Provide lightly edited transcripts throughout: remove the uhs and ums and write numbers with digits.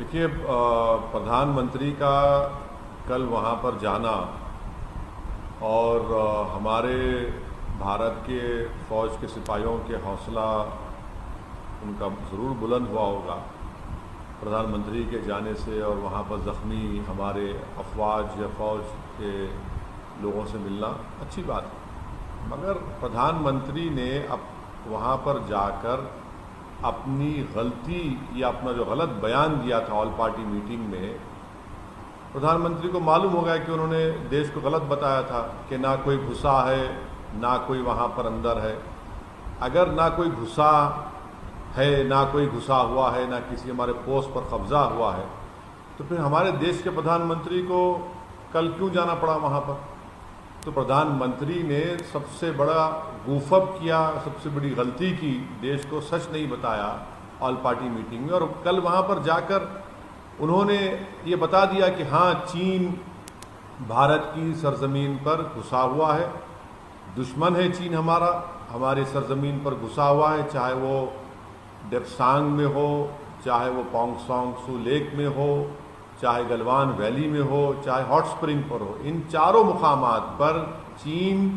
देखिए, प्रधानमंत्री का कल वहाँ पर जाना और हमारे भारत के फ़ौज के सिपाहियों के हौसला उनका ज़रूर बुलंद हुआ होगा प्रधानमंत्री के जाने से, और वहाँ पर ज़ख्मी हमारे अफवाज या फ़ौज के लोगों से मिलना अच्छी बात है। मगर प्रधानमंत्री ने अब वहाँ पर जाकर अपनी गलती या अपना जो गलत बयान दिया था ऑल पार्टी मीटिंग में, प्रधानमंत्री को मालूम हो गया कि उन्होंने देश को गलत बताया था कि ना कोई घुसा है ना कोई वहाँ पर अंदर है। अगर ना कोई घुसा है ना कोई घुसा हुआ है ना किसी हमारे पोस्ट पर कब्जा हुआ है, तो फिर हमारे देश के प्रधानमंत्री को कल क्यों जाना पड़ा वहाँ पर? तो प्रधानमंत्री ने सबसे बड़ा गूफअप किया, सबसे बड़ी गलती की, देश को सच नहीं बताया ऑल पार्टी मीटिंग में। और कल वहाँ पर जाकर उन्होंने ये बता दिया कि हाँ, चीन भारत की सरजमीन पर घुसा हुआ है, दुश्मन है चीन हमारा, हमारी सरजमीन पर घुसा हुआ है, चाहे वो डेप्सांग में हो, चाहे वो पोंगसोंग सू लेक में हो, चाहे गलवान वैली में हो, चाहे हॉट स्प्रिंग पर हो। इन चारों मुकामात पर चीन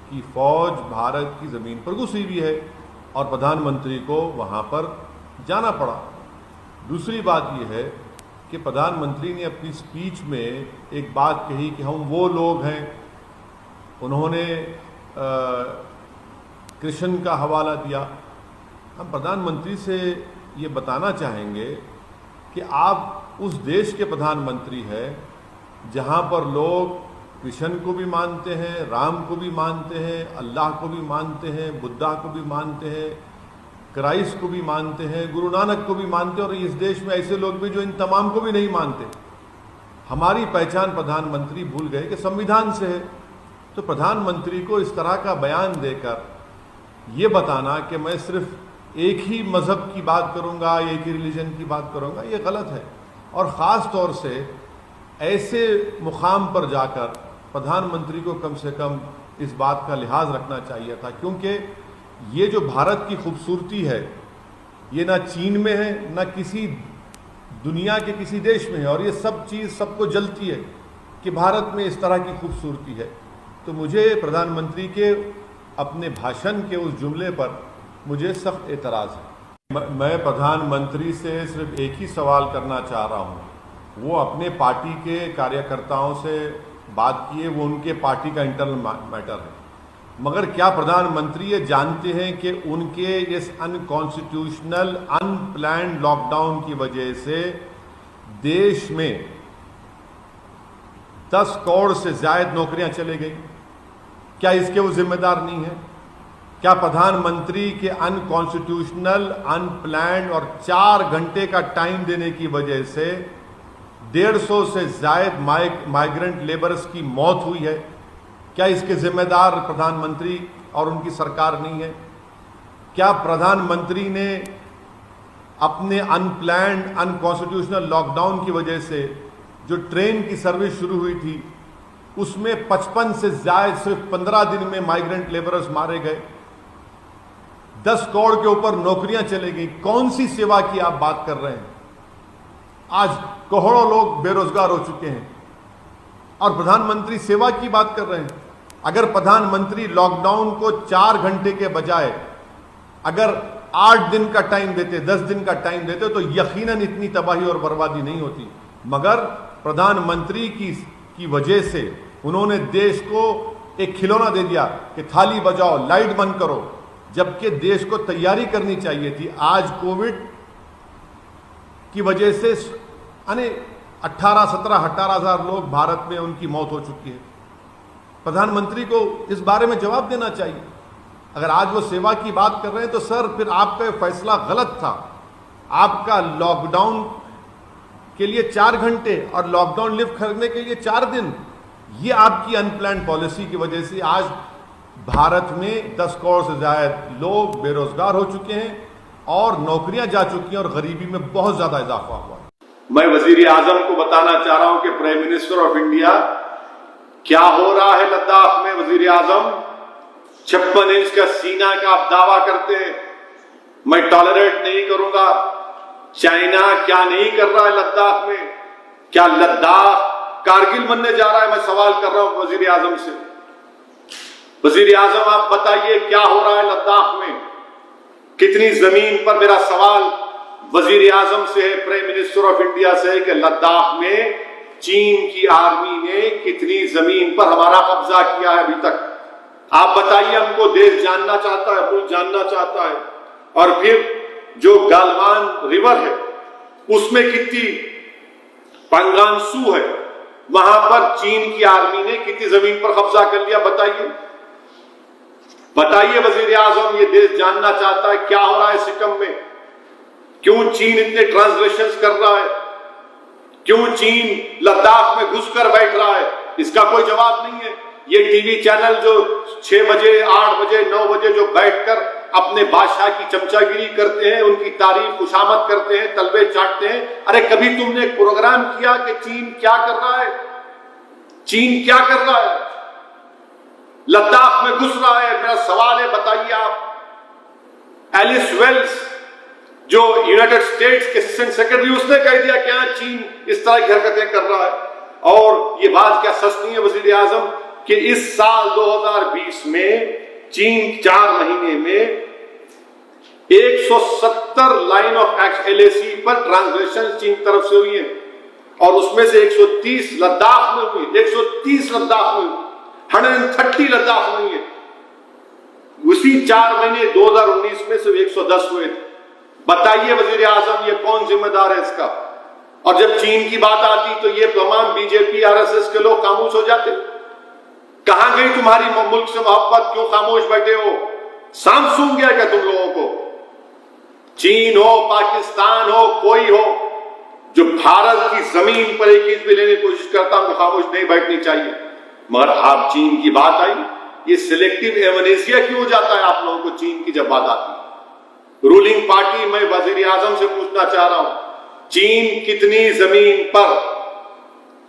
की फ़ौज भारत की ज़मीन पर घुसी हुई है और प्रधानमंत्री को वहाँ पर जाना पड़ा। दूसरी बात यह है कि प्रधानमंत्री ने अपनी स्पीच में एक बात कही कि हम वो लोग हैं, उन्होंने कृष्ण का हवाला दिया। हम प्रधानमंत्री से ये बताना चाहेंगे कि आप उस देश के प्रधानमंत्री हैं जहाँ पर लोग कृष्ण को भी मानते हैं, राम को भी मानते हैं, अल्लाह को भी मानते हैं, बुद्धा को भी मानते हैं, क्राइस्ट को भी मानते हैं, गुरु नानक को भी मानते हैं, और इस देश में ऐसे लोग भी जो इन तमाम को भी नहीं मानते। हमारी पहचान प्रधानमंत्री भूल गए कि संविधान से है। तो प्रधानमंत्री को इस तरह का बयान देकर ये बताना कि मैं सिर्फ एक ही मज़हब की बात करूँगा, एक ही रिलीजन की बात करूँगा, ये गलत है। और ख़ास तौर से ऐसे मुकाम पर जाकर प्रधानमंत्री को कम से कम इस बात का लिहाज रखना चाहिए था, क्योंकि ये जो भारत की खूबसूरती है ये ना चीन में है ना किसी दुनिया के किसी देश में है, और ये सब चीज़ सबको जलती है कि भारत में इस तरह की खूबसूरती है। तो मुझे प्रधानमंत्री के अपने भाषण के उस जुमले पर मुझे सख्त एतराज़ है। मैं प्रधानमंत्री से सिर्फ एक ही सवाल करना चाह रहा हूँ, वो अपने पार्टी के कार्यकर्ताओं से बात किए, वो उनके पार्टी का इंटरनल मैटर है। मगर क्या प्रधानमंत्री ये जानते हैं कि उनके इस अनकॉन्स्टिट्यूशनल अनप्लैन्ड लॉकडाउन की वजह से देश में 10 करोड़ से ज़्यादा नौकरियां चले गई? क्या इसके वो जिम्मेदार नहीं है? क्या प्रधानमंत्री के अनकॉन्स्टिट्यूशनल अनप्लैन्ड और 4 घंटे का टाइम देने की वजह से 150 से ज़्यादा माइग्रेंट लेबर्स की मौत हुई है? क्या इसके जिम्मेदार प्रधानमंत्री और उनकी सरकार नहीं है? क्या प्रधानमंत्री ने अपने अनप्लैन्ड अनकॉन्स्टिट्यूशनल लॉकडाउन की वजह से जो ट्रेन की सर्विस शुरू हुई थी उसमें 55 से ज़्यादा सिर्फ 15 दिन में माइग्रेंट लेबरर्स मारे गए, 10 करोड़ के ऊपर नौकरियां चले गई? कौन सी सेवा की आप बात कर रहे हैं? आज करोड़ों लोग बेरोजगार हो चुके हैं और प्रधानमंत्री सेवा की बात कर रहे हैं। अगर प्रधानमंत्री लॉकडाउन को 4 घंटे के बजाय अगर 8 दिन का टाइम देते, 10 दिन का टाइम देते, तो यकीनन इतनी तबाही और बर्बादी नहीं होती। मगर प्रधानमंत्री की वजह से उन्होंने देश को एक खिलौना दे दिया कि थाली बजाओ, लाइट बंद करो, जबकि देश को तैयारी करनी चाहिए थी। आज कोविड की वजह से 18,000 लोग भारत में उनकी मौत हो चुकी है। प्रधानमंत्री को इस बारे में जवाब देना चाहिए। अगर आज वो सेवा की बात कर रहे हैं तो सर, फिर आपका फैसला गलत था। आपका लॉकडाउन के लिए 4 घंटे और लॉकडाउन लिफ्ट करने के लिए 4 दिन, ये आपकी अनप्लान्ड पॉलिसी की वजह से आज भारत में 10 करोड़ से ज़्यादा लोग बेरोजगार हो चुके हैं और नौकरियां जा चुकी हैं और गरीबी में बहुत ज़्यादा इजाफा हुआ है। मैं वजीर आजम को बताना चाह रहा हूं कि प्राइम मिनिस्टर ऑफ इंडिया, क्या हो रहा है लद्दाख में? वजीर आजम, 56 इंच का सीना का आप दावा करते हैं, मैं टॉलरेट नहीं करूंगा। चाइना क्या नहीं कर रहा है लद्दाख में? क्या लद्दाख कारगिल बनने जा रहा है? मैं सवाल कर रहा हूं वजीर आजम से। वजीर आजम आप बताइए क्या हो रहा है लद्दाख में, कितनी जमीन पर? मेरा सवाल वजीर आजम से है, प्राइम मिनिस्टर ऑफ इंडिया से है कि लद्दाख में चीन की आर्मी ने कितनी जमीन पर हमारा कब्जा किया है अभी तक? आप बताइए हमको, देश जानना चाहता है, मुल्क जानना चाहता है। और फिर जो गालवान रिवर है उसमें कितनी पंगांसू है, वहां पर चीन की आर्मी ने कितनी जमीन पर कब्जा कर लिया? बताइए, बताइए वजीर आजम, ये देश जानना चाहता है क्या हो रहा है सिक्किम में, क्यों चीन इतने ट्रांसलेशंस कर रहा है, क्यों चीन लद्दाख में घुसकर बैठ रहा है? इसका कोई जवाब नहीं है। ये टीवी चैनल जो 6 बजे 8 बजे 9 बजे जो बैठकर अपने बादशाह की चमचागिरी करते हैं, उनकी तारीफ खुशामद करते हैं, तलबे चाटते हैं, अरे कभी तुमने एक प्रोग्राम किया कि चीन क्या कर रहा है? चीन क्या कर रहा है? लद्दाख में घुस रहा है। मेरा सवाल है, बताइए आप। एलिस वेल्स जो यूनाइटेड स्टेट्स के असिस्टेंट सेक्रेटरी, उसने कह दिया क्या चीन इस तरह की हरकतें कर रहा है। और ये बात क्या सच नहीं है वजीर आजम कि इस साल 2020 में चीन 4 महीने में 170 लाइन ऑफ LAC पर ट्रांसलेशन चीन तरफ से हुई है, और उसमें से 130 लद्दाख में हुई, 130 लद्दाख में हुई, 130 लद्दाख में हुई है। उसी 4 महीने 2019 में सिर्फ 110 हुए थे। बताइए वजीर आजम, ये कौन जिम्मेदार है इसका? और जब चीन की बात आती तो ये तमाम बीजेपी RSS के लोग खामोश हो जाते। कहां गई तुम्हारी मुल्क से मोहब्बत? क्यों खामोश बैठे हो? सांप सूंघ गया क्या तुम लोगों को? चीन हो, पाकिस्तान हो, कोई हो जो भारत की जमीन पर एक चीज भी लेने की कोशिश करता, हमको खामोश नहीं बैठनी चाहिए। मगर आप चीन की बात आई, ये सिलेक्टिव एमनेसिया क्यों हो जाता है आप लोगों को चीन की जब बात आती? रूलिंग पार्टी, मैं वजीर आजम से पूछना चाह रहा हूं, चीन कितनी जमीन पर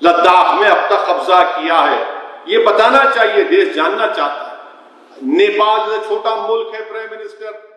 लद्दाख में अब तक कब्जा किया है? ये बताना चाहिए, देश जानना चाहता है। नेपाल जो छोटा मुल्क है, प्राइम मिनिस्टर